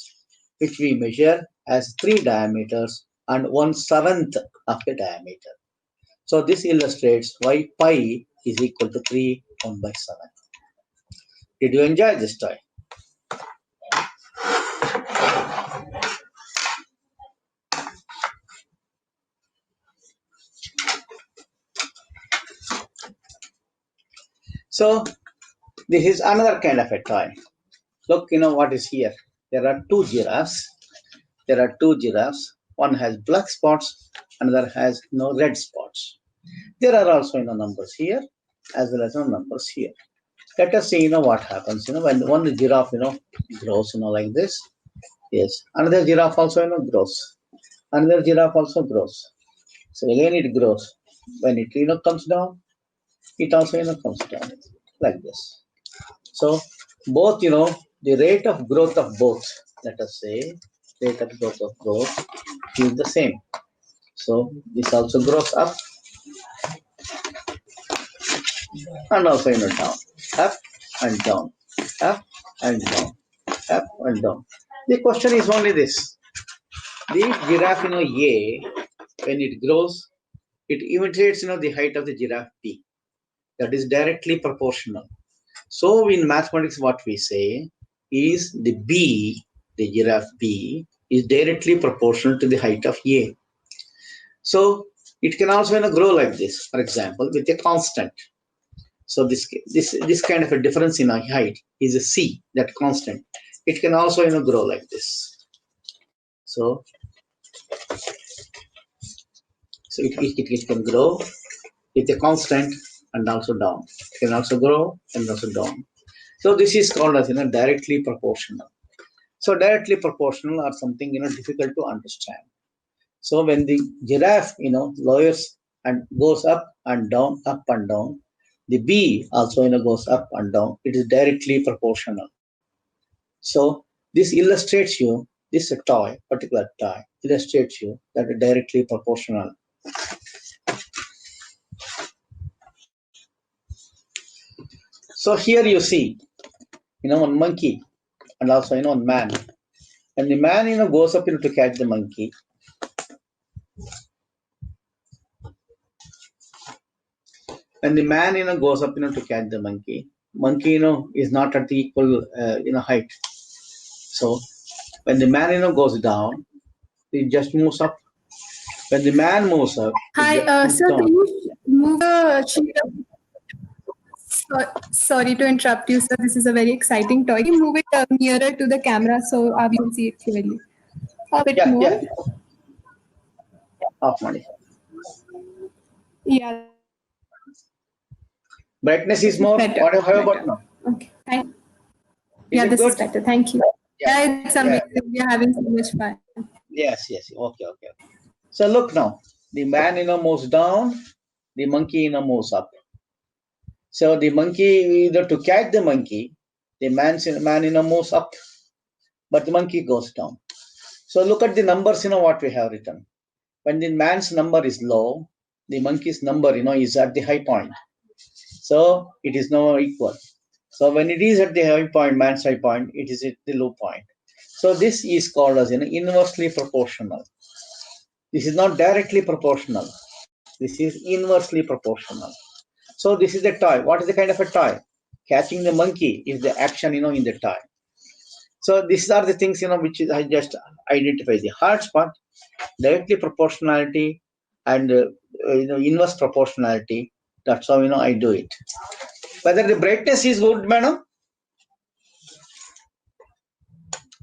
[SPEAKER 2] which we measure as 3 diameters and 1/7 of the diameter. So this illustrates why pi is equal to 3 1/7. Did you enjoy this toy? So this is another kind of a toy. Look, what is here. There are 2 giraffes. There are 2 giraffes. One has black spots, another has red spots. There are also numbers here as well as numbers here. Let us see what happens when one giraffe grows like this. Yes, another giraffe also grows. Another giraffe also grows. So again it grows. When it comes down, it also comes down like this. So both the rate of growth of both, let us say rate of growth of both is the same. So this also grows up and also down, up and down, up and down, up and down. The question is only this: the giraffe A, when it grows, it imitates the height of the giraffe B. That is directly proportional. So in mathematics, what we say is the B, the giraffe B, is directly proportional to the height of A. So it can also grow like this, for example, with a constant. So this kind of a difference in height is a C, that constant. It can also grow like this. So it can grow with a constant and also down. It can also grow and also down. So this is called as directly proportional. So directly proportional are something difficult to understand. So when the giraffe lowers and goes up and down, the bee also goes up and down. It is directly proportional. So this illustrates you this toy, particular toy, illustrates you that it directly proportional. So here you see, one monkey and also one man. And the man goes up to catch the monkey. When the man goes up to catch the monkey is not at the equal height. So when the man goes down, it just moves up. When the man moves up, it just
[SPEAKER 1] Hi,
[SPEAKER 2] moves
[SPEAKER 1] sir,
[SPEAKER 2] down.
[SPEAKER 1] can you move the sheet of... Sorry to interrupt you, sir. This is a very exciting toy. Can you move it nearer to the camera so we can see it clearly? A bit
[SPEAKER 2] Yeah,
[SPEAKER 1] more.
[SPEAKER 2] yeah. Half money.
[SPEAKER 1] Yeah, this is better.
[SPEAKER 2] Brightness is more.
[SPEAKER 1] Better.
[SPEAKER 2] What? How about now?
[SPEAKER 1] Okay.
[SPEAKER 2] Is
[SPEAKER 1] Yeah,
[SPEAKER 2] it
[SPEAKER 1] this is
[SPEAKER 2] good?
[SPEAKER 1] better. Thank you.
[SPEAKER 2] Yeah,
[SPEAKER 1] Yeah, it's
[SPEAKER 2] yeah.
[SPEAKER 1] amazing. We are having so much fun.
[SPEAKER 2] Yes, yes. Okay, okay. So look now. The man moves down. The monkey moves up. So the monkey either to catch the monkey, the man moves up, but the monkey goes down. So look at the numbers. What we have written. When the man's number is low, the monkey's number is at the high point. So it is now equal. So when it is at the high point, man's high point, it is at the low point. So this is called as inversely proportional. This is not directly proportional. This is inversely proportional. So this is the toy. What is the kind of a toy? Catching the monkey is the action, in the toy. So these are the things, which I just identify. The hard spot, directly proportionality, and inverse proportionality. That's how I do it. Whether the brightness is good, madam?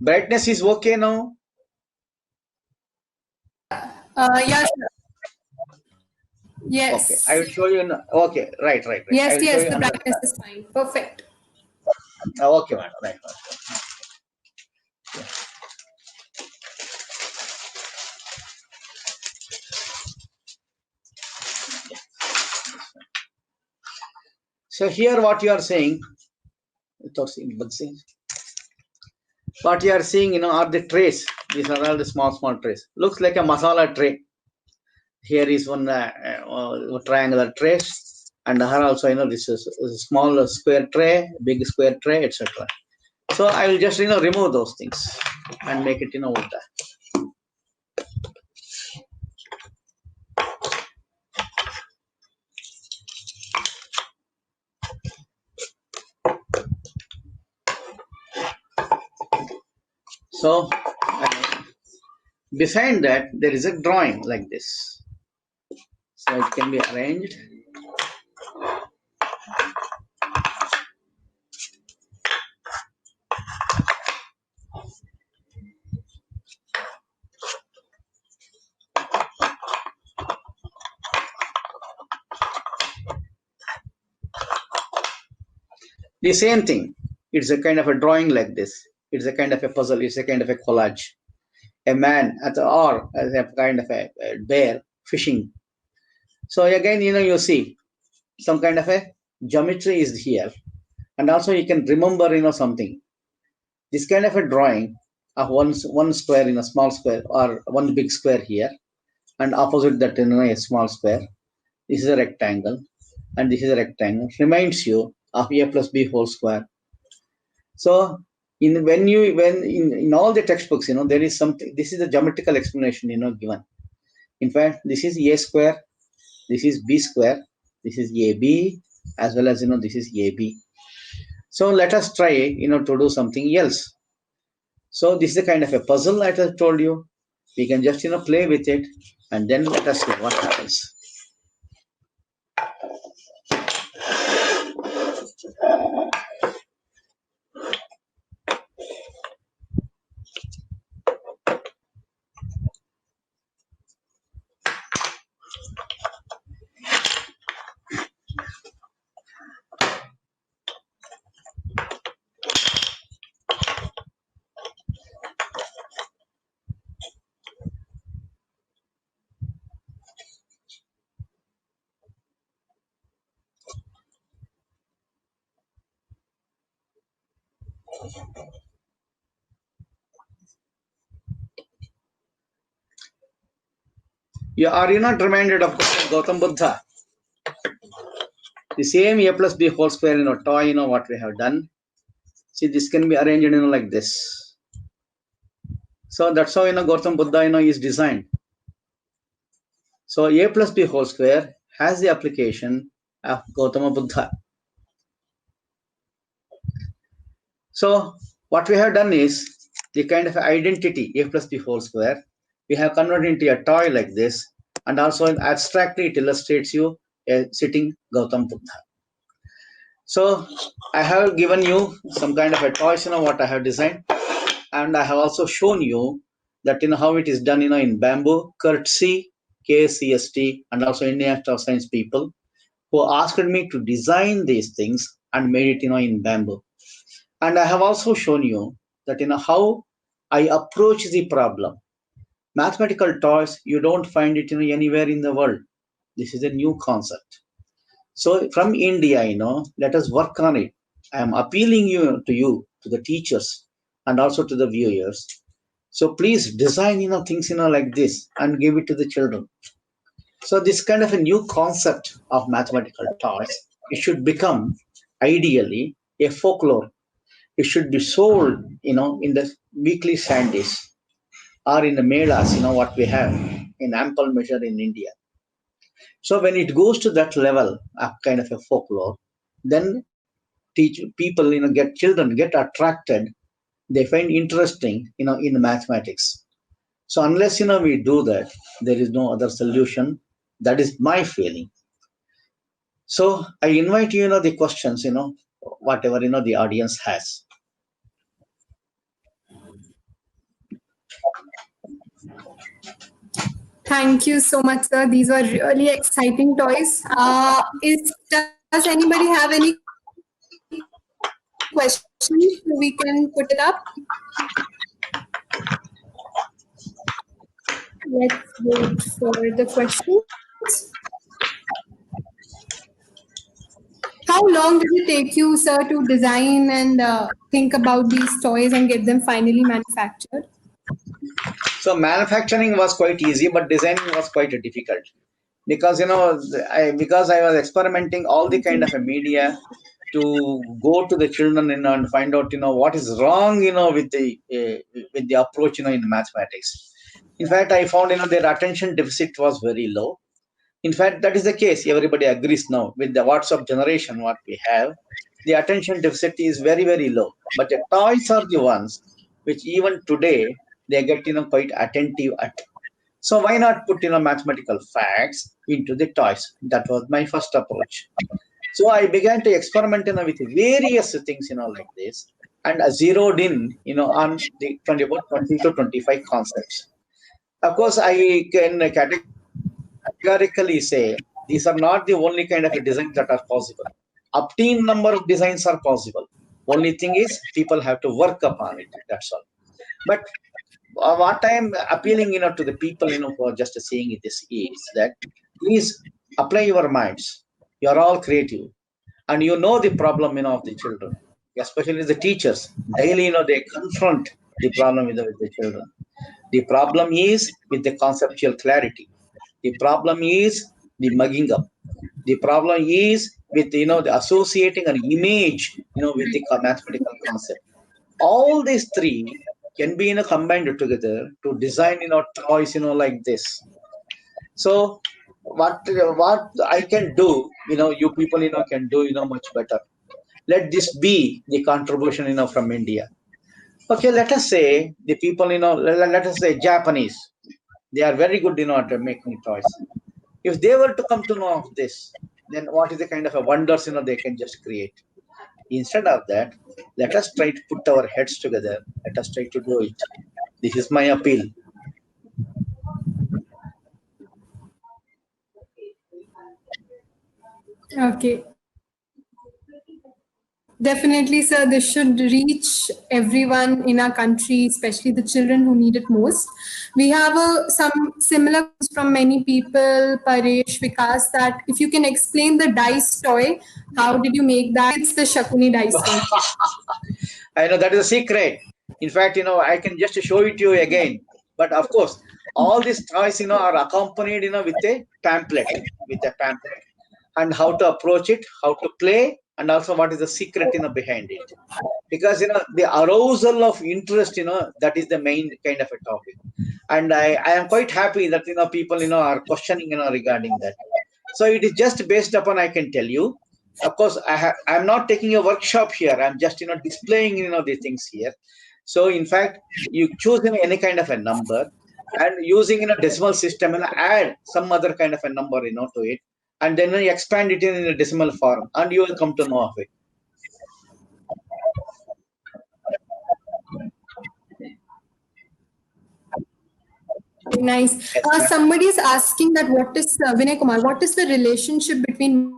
[SPEAKER 2] Brightness is okay now.
[SPEAKER 1] Yes,
[SPEAKER 2] Okay, I
[SPEAKER 1] yes,
[SPEAKER 2] will show you. Okay, right. I
[SPEAKER 1] yes,
[SPEAKER 2] will show
[SPEAKER 1] yes.
[SPEAKER 2] you
[SPEAKER 1] The
[SPEAKER 2] another
[SPEAKER 1] brightness
[SPEAKER 2] time.
[SPEAKER 1] is fine. Perfect.
[SPEAKER 2] Okay, madam. Right. So here, what you are saying, what you are seeing, are the trays. These are all the small trays. Looks like a masala tray. Here is one triangular tray, and here also, this is a small square tray, big square tray, etc. So I will just remove those things and make it ulta. So behind that there is a drawing like this. So it can be arranged. The same thing. It's a kind of a drawing like this. It's a kind of a puzzle. It's a kind of a collage. A man or as a kind of a bear fishing. So again, you see some kind of a geometry is here, and also you can remember, something. This kind of a drawing of one square in a small square or one big square here, and opposite that a small square. This is a rectangle, and this is a rectangle. Reminds you of a plus b whole square. So in all the textbooks, there is something. This is a geometrical explanation, given. In fact, this is a square This is B square. This is AB, as well as this is AB. So let us try to do something else. So this is a kind of a puzzle that I told you. We can just play with it, and then let us see what happens. Are you not reminded of Gautam Buddha? The same A plus B whole square, toy, what we have done. See, this can be arranged, like this. So that's how, Gautam Buddha, is designed. So A plus B whole square has the application of Gautama Buddha. So what we have done is the kind of identity A plus B whole square, we have converted into a toy like this, and also abstractly it illustrates you a sitting Gautam Buddha. So I have given you some kind of a toys, what I have designed, and I have also shown you that how it is done in bamboo, courtesy KCST and also Indian Institute of Science people who asked me to design these things and made it in bamboo. And I have also shown you that how I approach the problem. Mathematical toys, you don't find it anywhere in the world. This is a new concept. So from India, let us work on it. I am appealing to the teachers and also to the viewers. So please design things like this and give it to the children. So this kind of a new concept of mathematical toys, it should become ideally a folklore. It should be sold, in the weekly Sundays or in the melas, what we have in ample measure in India. So when it goes to that level of kind of a folklore, then teach people, children get attracted. They find interesting, in mathematics. So unless we do that, there is no other solution. That is my feeling. So I invite you, the questions, whatever the audience has.
[SPEAKER 1] Thank you so much, sir. These were really exciting toys. Does anybody have any questions so we can put it up? Let's wait for the questions. How long did it take you, sir, to design and think about these toys and get them finally manufactured?
[SPEAKER 2] So manufacturing was quite easy, but designing was quite difficult because because I was experimenting all the kind of a media to go to the children and find out what is wrong with the approach in mathematics. In fact, I found their attention deficit was very low. In fact, that is the case. Everybody agrees now with the WhatsApp generation what we have. The attention deficit is very, very low. But the toys are the ones which even today they get quite attentive at. So why not put mathematical facts into the toys? That was my first approach. So I began to experiment with various things like this, and zeroed in on the about 20 to 25 concepts. Of course, I can categorically say these are not the only kind of designs that are possible. Obtain number of designs are possible. Only thing is people have to work upon it. That's all. But what I am appealing to the people who are just saying this is that please apply your minds. You are all creative, and the problem of the children, especially the teachers. Daily they confront the problem with the children. The problem is with the conceptual clarity. The problem is the mugging up. The problem is with the associating an image with the mathematical concept. All these three can be combined together to design toys like this. So what I can do, you people, can do, much better. Let this be the contribution, from India. Okay, let us say the people, let us say Japanese. They are very good, at making toys. If they were to come to know of this, then what is the kind of a wonders, they can just create. Instead of that, let us try to put our heads together. Let us try to do it. This is my appeal.
[SPEAKER 1] Okay. Definitely, sir. This should reach everyone in our country, especially the children who need it most. We have some similar questions from many people, Paresh, Vikas, that if you can explain the dice toy, how did you make that? It's the Shakuni dice toy.
[SPEAKER 2] I know that is a secret. In fact, I can just show it to you again. But of course, all these toys, are accompanied, with a pamphlet, and how to approach it, how to play, and also what is the secret, behind it. Because the arousal of interest, that is the main kind of a topic. And I am quite happy that people are questioning, regarding that. So it is just based upon, I can tell you. Of course, I'm not taking a workshop here. I'm just displaying the things here. So in fact, you choose any kind of a number, and using in a decimal system and add some other kind of a number to it, and then you expand it in a decimal form, and you will come to know of it.
[SPEAKER 1] Nice.
[SPEAKER 2] Yes, ma'am.
[SPEAKER 1] Somebody is asking that what is Vinay Kumar? What is the relationship between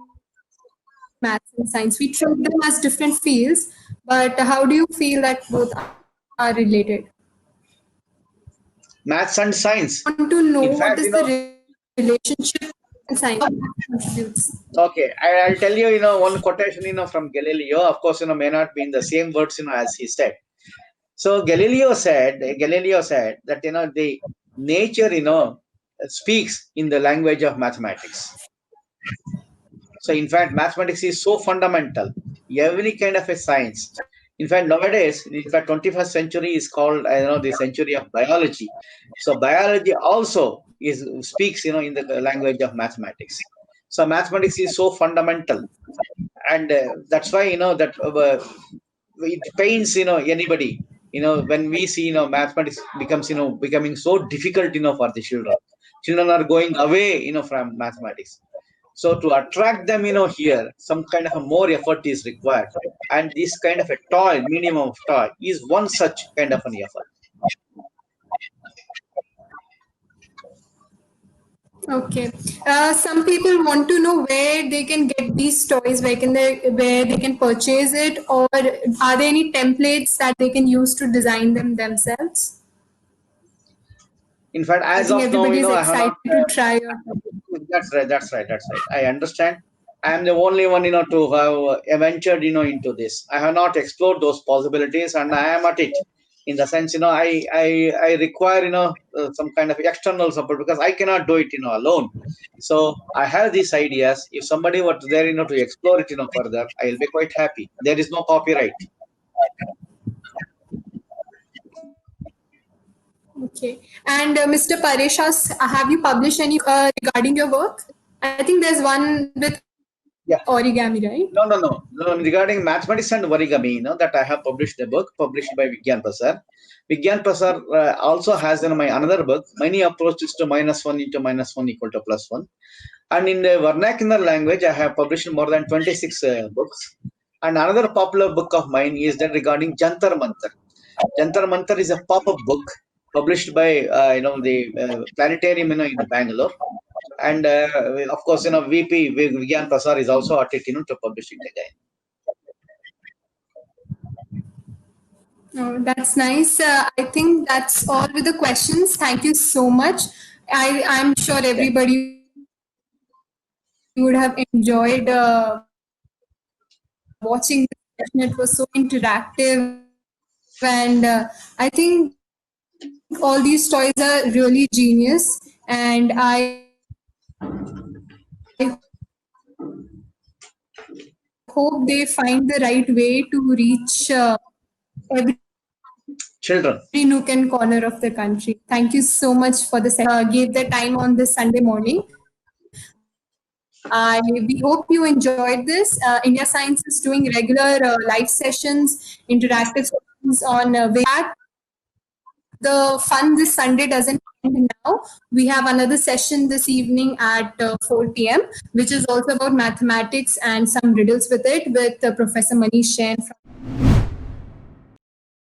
[SPEAKER 1] maths and science? We treat them as different fields, but how do you feel that both are related?
[SPEAKER 2] Maths and
[SPEAKER 1] I
[SPEAKER 2] science.
[SPEAKER 1] want to know
[SPEAKER 2] In
[SPEAKER 1] what
[SPEAKER 2] fact,
[SPEAKER 1] is the relationship and science. How math contributes.
[SPEAKER 2] okay, I'll tell you, one quotation, from Galileo. Of course, may not be in the same words, as he said. So Galileo said that, the nature, speaks in the language of mathematics. So in fact, mathematics is so fundamental. Every kind of a science. In fact, nowadays, in fact, 21st century is called, the century of biology. So biology also speaks, in the language of mathematics. So mathematics is so fundamental, and that's why that it pains anybody when we see mathematics becomes becoming so difficult for the children are going away from mathematics. So to attract them here, some kind of a more effort is required, and this kind of a toy, minimum of toy, is one such kind of an effort.
[SPEAKER 1] Okay. Some people want to know where they can get these toys, where they can purchase it, or are there any templates that they can use to design them themselves?
[SPEAKER 2] In fact,
[SPEAKER 1] I
[SPEAKER 2] as
[SPEAKER 1] think
[SPEAKER 2] of now,
[SPEAKER 1] everybody is
[SPEAKER 2] I have not.
[SPEAKER 1] excited to try your toy.
[SPEAKER 2] That's right. That's right. That's right. I understand. I am the only one, to have ventured, into this. I have not explored those possibilities, and I am at it. In the sense, I require, some kind of external support, because I cannot do it, alone. So I have these ideas. If somebody were there, to explore it, further, I will be quite happy. There is no copyright.
[SPEAKER 1] Okay. And Mr. Pareshas, have you published any regarding your work? I think there's one with origami, right?
[SPEAKER 2] No, no, no, no. Regarding mathematics and origami, that I have published a book published by Vigyan Prasar. Vigyan Prasar also has my another book, Many Approaches to -1 into -1 equal to +1. And in the vernacular language, I have published more than 26 books. And another popular book of mine is that regarding Jantar Mantar. Jantar Mantar is a pop-up book published by the planetarium in Bangalore. And of course, VP Vigyan Prasar is also at it, to publish it again.
[SPEAKER 1] Oh, that's nice. I think that's all with the questions. Thank you so much. I'm sure
[SPEAKER 2] Okay.
[SPEAKER 1] everybody would have enjoyed watching this session. It was so interactive, and I think all these toys are really genius. And I hope they find the right way to reach every nook and corner of the country. Thank you so much for this give the time on this Sunday morning. I hope
[SPEAKER 2] Children.
[SPEAKER 1] everybody would have enjoyed watching this session. Thank you so much for gave the time on this Sunday morning. We hope you enjoyed this. India Science is doing regular live sessions, interactive sessions on that. The fun this Sunday doesn't end now. We have another session this evening at 4 p.m., which is also about mathematics and some riddles with it with Professor Manish Jain from